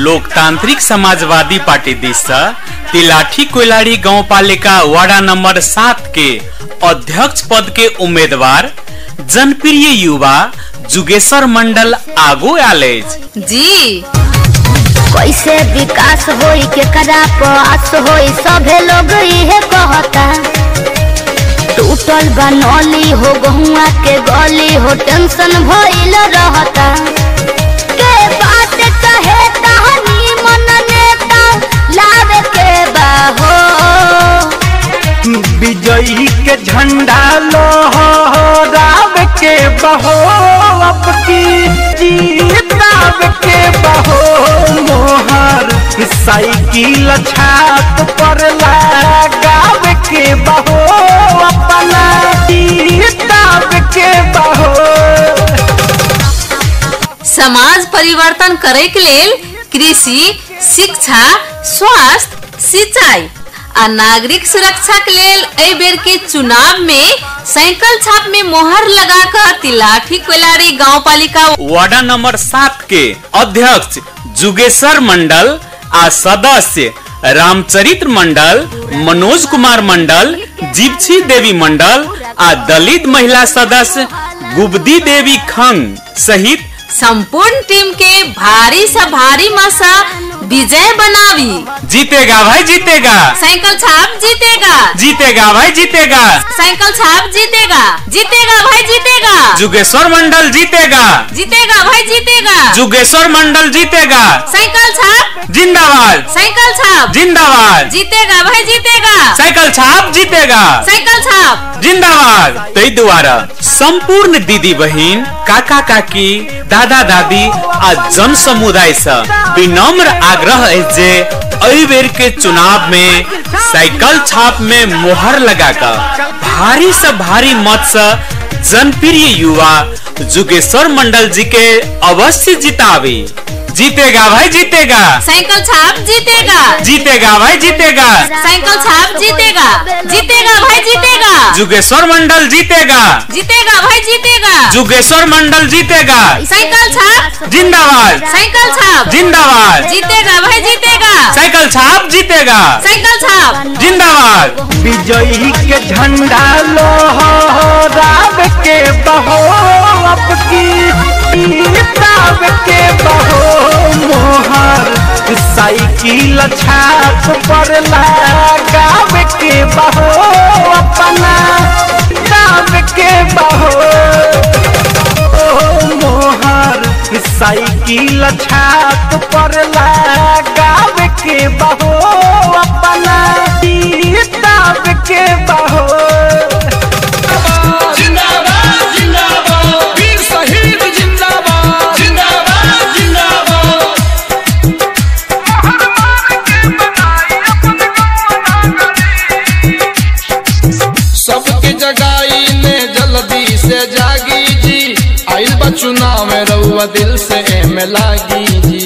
लोकतांत्रिक समाजवादी पार्टी दिशा तिलाठी कोइलाड़ी गांव पालिका वार्ड नंबर 7 के अध्यक्ष पद के उम्मीदवार जनप्रिय युवा जुगेश्वर मंडल आगो आलेज जी। कैसे विकास होई के करा पास होई सभे लोग इहे कहता। टूटल बनौली हो गहुआ के गली हो टेंशन भइल रहता। के बात कहे कहानी मन नेता लावे के बाहो। विजयी के झंडा लहरावे के बहो। अब की जीताव के बहो। मोहर साइकिल छात पर लगावे के बहो। अपना जीताव के बहो। समाज परिवर्तन करे के लेल कृषि, शिक्षा, स्वास्थ्य, सिंचाई आ नागरिक सुरक्षा के लेल एहि बेर के चुनाव में साइकिल छाप में मोहर लगाकर तिलाठी कोइलाड़ी गांव पालिका वार्ड नंबर 7 के अध्यक्ष जुगेश्वर मंडल आ सदस्य रामचरित्र मंडल, मनोज कुमार मंडल, जीवछी देवी मंडल आ दलित महिला सदस्य गुबदी देवी खंग सहित संपूर्ण टीम के भारी से भारी मसा विजय बनावी। जीतेगा भाई जीतेगा, साइकिल छाप जीतेगा, जीतेगा भाई जीतेगा, साइकिल छाप जीतेगा, जीतेगा भाई जीतेगा, जुगेश्वर मंडल जीतेगा, जीतेगा भाई जीतेगा, जुगेश्वर मंडल जीतेगा, साइकिल छाप जिंदाबाद, साइकिल छाप जिंदाबाद, जीतेगा भाई जीतेगा, साइकिल छाप जीतेगा, साइकिल छाप जिंदाबाद। तै द्वारा संपूर्ण दीदी बहिन, काका काकी, दादा दादी आ जन समुदाय से विनम्र आग्रह है जे एहि बेर के चुनाव में साइकिल छाप में मोहर लगाकर भारी से भारी मत से जनप्रिय युवा जुगेश्वर मंडल जी के अवश्य जितावी। जीतेगा भाई जीतेगा, साइकिल छाप जीतेगा, जीतेगा भाई जीतेगा, साइकिल छाप जीतेगा, जीतेगा भाई जीतेगा, जुगेश्वर मंडल जीतेगा, जीतेगा भाई जीतेगा, जुगेश्वर मंडल जीतेगा, साइकिल छाप जिंदाबाद, साइकिल छाप जिंदाबाद, जीतेगा भाई जीतेगा, साइकिल छाप जीतेगा, साइकिल छाप जिंदाबाद। विजयी के झंडा लहरावे के बहो। अब की जीताव के बहो। मोहर साइकिल छाप पर लगावे के बहो। अपना जीताव के बहो। मोहर साइकिल छाप पर लगावे के बहो। अपना जीताव के बहो। जिंदाबाद जिंदाबाद वीर शहीद जिंदाबाद जिंदाबाद जिंदाबाद। सबके जगाई ने जल्दी से जागी जी। आइल बा चुनाव में रउआ दिल से में लागी जी।